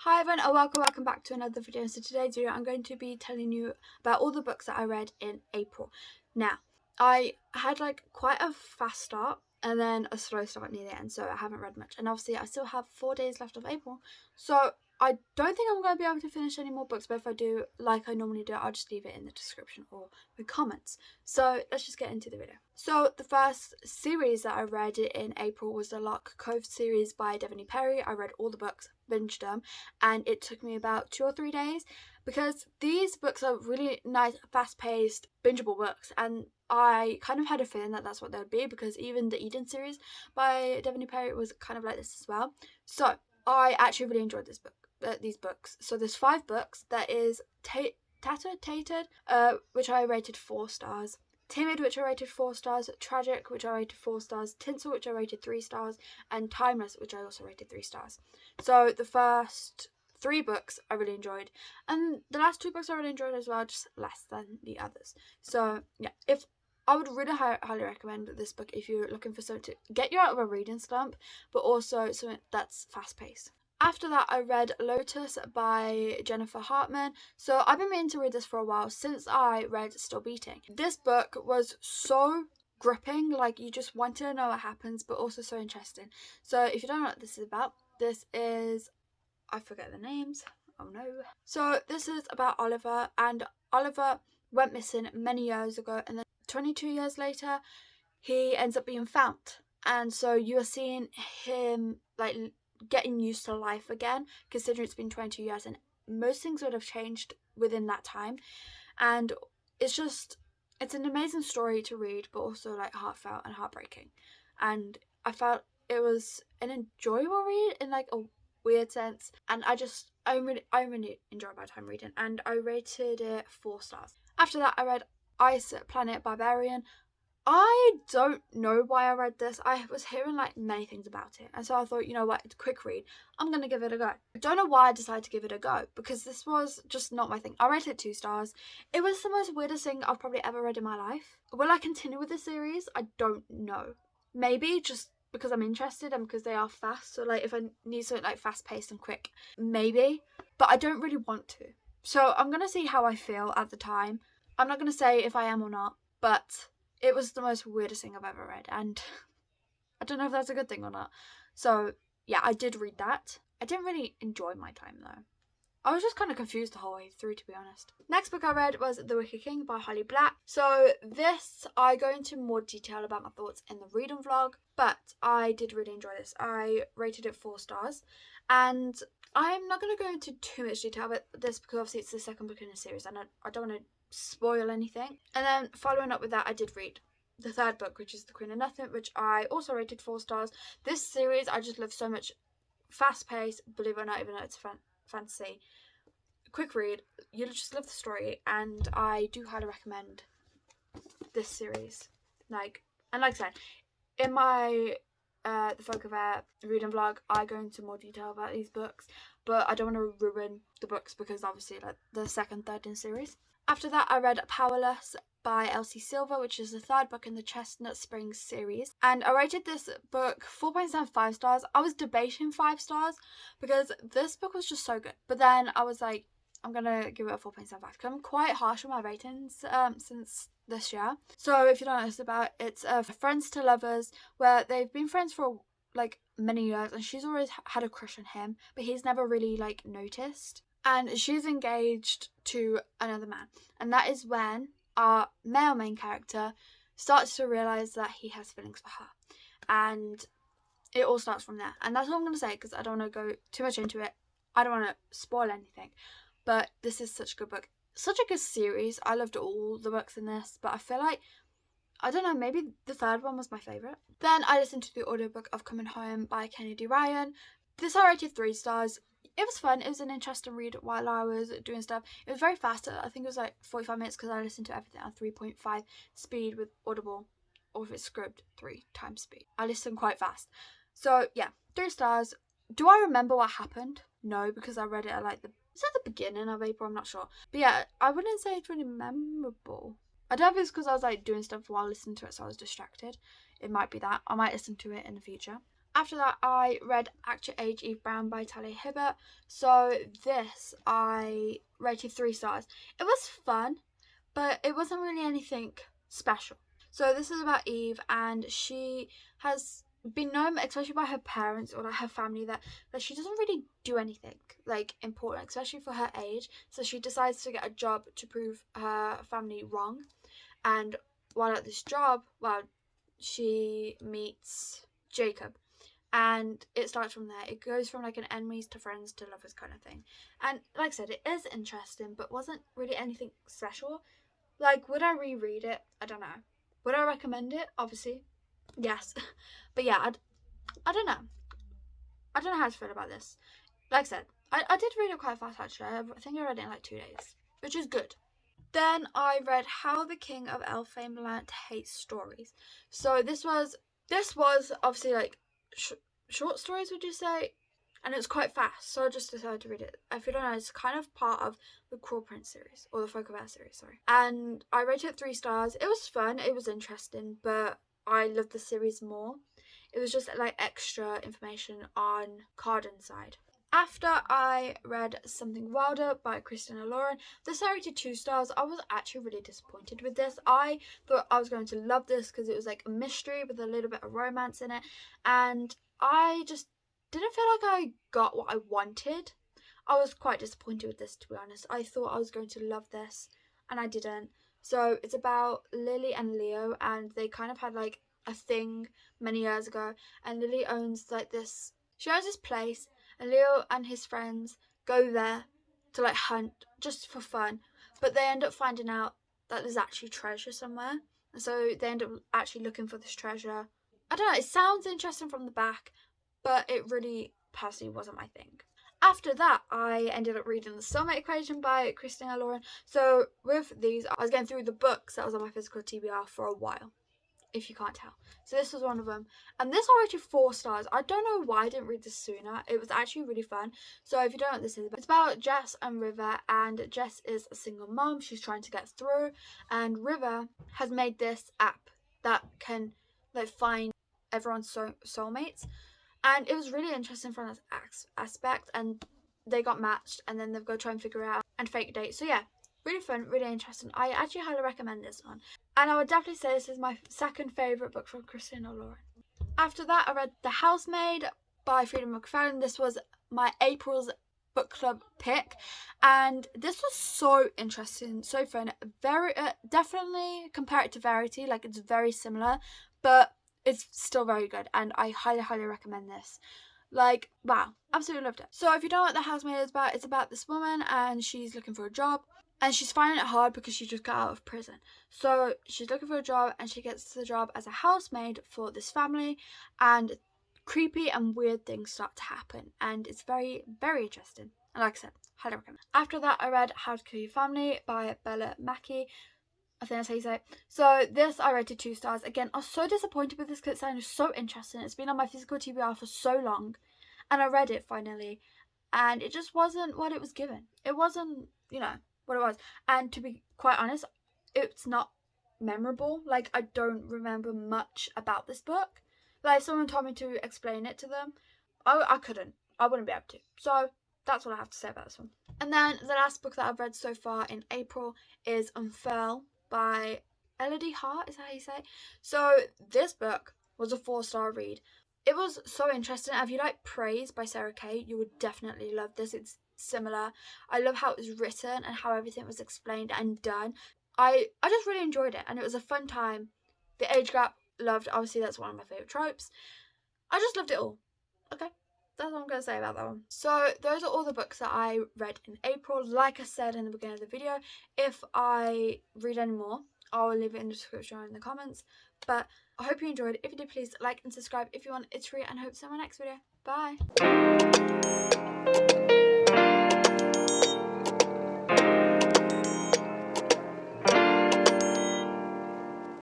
Hi everyone and welcome back to another video. So today's video I'm going to be telling you about all the books that I read in April. Now, I had quite a fast start and then a slow start near the end, so I haven't read much, and obviously I still have 4 days left of April, so I don't think I'm going to be able to finish any more books, but if I do, like I normally do, I'll just leave it in the description or the comments. So let's just get into the video. So the first series that I read in April was the Cove series by Devoney Perry. I read all the books, binged them, and it took me about 2 or 3 days because these books are really nice, fast-paced, bingeable books, and I kind of had a feeling that that's what they would be because even the Eden series by Devoney Perry was kind of like this as well. So I actually really enjoyed these books. So there's 5 books. There is Tated, which I rated 4 stars. Timid, which I rated 4 stars. Tragic, which I rated 4 stars. Tinsel, which I rated 3 stars. And Timeless, which I also rated 3 stars. So the first 3 books I really enjoyed, and the last 2 books I really enjoyed as well, just less than the others. So yeah, I would really highly recommend this book if you're looking for something to get you out of a reading slump, but also something that's fast-paced. After that, I read Lotus by Jennifer Hartman. So I've been meaning to read this for a while, since I read Still Beating. This book was so gripping, you just want to know what happens, but also so interesting. So if you don't know what this is about, this is, I forget the names, oh no. So this is about Oliver, and Oliver went missing many years ago, and then 22 years later, he ends up being found. And so you are seeing him getting used to life again, considering it's been 22 years and most things would have changed within that time. And it's an amazing story to read, but also heartfelt and heartbreaking. And I felt it was an enjoyable read in a weird sense, and I really enjoyed my time reading, and I rated it 4 stars. After that, I read Planet Barbarian. I don't know why I read this. I was hearing many things about it, and so I thought, you know what, it's a quick read, I'm gonna give it a go. I don't know why I decided to give it a go, because this was just not my thing. I rated it 2 stars. It was the most weirdest thing I've probably ever read in my life. Will I continue with the series? I don't know. Maybe just because I'm interested and because they are fast, so if I need something fast paced and quick, maybe, but I don't really want to. So I'm gonna see how I feel at the time. I'm not gonna say if I am or not, but it was the most weirdest thing I've ever read, and I don't know if that's a good thing or not. So yeah, I did read that. I didn't really enjoy my time though. I was just kind of confused the whole way through, to be honest. Next book I read was The Wiki King by Holly Black. So this, I go into more detail about my thoughts in the reading vlog, but I did really enjoy this. I rated it 4 stars, and I'm not going to go into too much detail about this because obviously it's the second book in the series and I don't want to spoil anything. And then following up with that, I did read the 3rd book, which is The Queen of Nothing, which I also rated 4 stars. This series I just love so much. Fast paced, believe it or not, even though it's fantasy. Quick read, you just love the story, and I do highly recommend this series. And like I said, in my the Folk of Air reading vlog, I go into more detail about these books, but I don't want to ruin the books because obviously the 2nd, 3rd in series. After that, I read Powerless by Elsie Silver, which is the 3rd book in the Chestnut Springs series, and I rated this book 4.75 stars. I was debating 5 stars because this book was just so good, but then I was like, I'm gonna give it a 4.75 because I'm quite harsh on my ratings since this year. So if you don't know what it's about, it's friends to lovers, where they've been friends for many years, and she's always had a crush on him, but he's never really noticed. And she's engaged to another man, and that is when our male main character starts to realise that he has feelings for her, and it all starts from there. And that's all I'm going to say because I don't want to go too much into it. I don't want to spoil anything, but this is such a good book, such a good series. I loved all the books in this, but I feel I don't know, maybe the 3rd one was my favourite. Then I listened to the audiobook of Coming Home by Kennedy Ryan. This I rated 3 stars. It was fun. It was an interesting read while I was doing stuff. It was very fast. I think it was 45 minutes because I listened to everything at 3.5 speed with Audible, or if it's scribed, 3 times speed. I listened quite fast. So yeah, 3 stars. Do I remember what happened? No, because I read it at it's at the beginning of April, I'm not sure. But yeah, I wouldn't say it's really memorable. I don't know if it's because I was doing stuff while listening to it, so I was distracted. It might be that. I might listen to it in the future. After that, I read Act Your Age, Eve Brown by Talia Hibbert. So this I rated 3 stars. It was fun, but it wasn't really anything special. So this is about Eve, and she has been known, especially by her parents or like her family, that she doesn't really do anything like important, especially for her age. So she decides to get a job to prove her family wrong. And while at this job, she meets Jacob. And it starts from there. It goes from like an enemies to friends to lovers kind of thing. And like I said, it is interesting, but wasn't really anything special. Like, would I reread it? I don't know. Would I recommend it? Obviously, yes. But yeah, I don't know. I don't know how to feel about this. Like I said, I did read it quite fast actually. I think I read it in like 2 days, which is good. Then I read How the King of Elfame Learned to Hate Stories. So this was obviously like short stories, would you say? And it's quite fast, so I just decided to read it. If you don't know, it's kind of part of the Crawl Prince series, or the Folk of Air series, sorry. And I rated it 3 stars. It was fun, it was interesting, but I loved the series more. It was just like extra information on Carden's side. After I read Something Wilder by Christina Lauren, this I rated 2 stars. I was actually really disappointed with this. I thought I was going to love this because it was like a mystery with a little bit of romance in it, and I just didn't feel like I got what I wanted. I was quite disappointed with this, to be honest. I thought I was going to love this, and I didn't. So it's about Lily and Leo, and they kind of had like a thing many years ago, and Lily owns like this, she owns this place, and Leo and his friends go there to like hunt just for fun, but they end up finding out that there's actually treasure somewhere, and so they end up actually looking for this treasure. I don't know, it sounds interesting from the back, but it really personally wasn't my thing. After that, I ended up reading The Soulmate Equation by Christina Lauren. So with these, I was going through the books that was on my physical TBR for a while, if you can't tell. So this was one of them. And this I rated 4 stars. I don't know why I didn't read this sooner. It was actually really fun. So if you don't know what this is, it's about Jess and River. And Jess is a single mom. She's trying to get through. And River has made this app that can like find everyone's soulmates. And it was really interesting from that aspect. And they got matched. And then they've got to try and figure it out and fake date. So yeah, really fun, really interesting. I actually highly recommend this one. And I would definitely say this is my second favourite book from Christina Lauren. After that, I read The Housemaid by Frida McFarlane. This was my April's book club pick. And this was so interesting, so fun. Very, definitely compare it to Verity. Like, it's very similar. But it's still very good. And I highly, highly recommend this. Like, wow, absolutely loved it. So if you don't know what The Housemaid is about, it's about this woman and she's looking for a job. And she's finding it hard because she just got out of prison. So she's looking for a job and she gets the job as a housemaid for this family. And creepy and weird things start to happen. And it's very, very interesting. And like I said, highly recommend. After that, I read How to Kill Your Family by Bella Mackie. I think that's how you say it. So this I rated 2 stars. Again, I was so disappointed with this because it sounded so interesting. It's been on my physical TBR for so long. And I read it finally. And it just wasn't what it was given. It wasn't, you know, what it was. And to be quite honest, it's not memorable. Like, I don't remember much about this book. Like, if someone told me to explain it to them, I couldn't. I wouldn't be able to. So that's what I have to say about this one. And then the last book that I've read so far in April is Unfurl by Elodie Hart, is that how you say it? So this book was a 4-star read. It was so interesting. If you like Praise by Sarah Kay, you would definitely love this. It's similar. I love how it was written and how everything was explained and done. I just really enjoyed it, and it was a fun time. The age gap, loved. Obviously, that's one of my favourite tropes. I just loved it all. Okay, that's what I'm going to say about that one. So those are all the books that I read in April. Like I said in the beginning of the video, if I read any more, I'll leave it in the description or in the comments. But I hope you enjoyed. If you did, please like and subscribe if you want. It's free, and I hope to see you in my next video. Bye.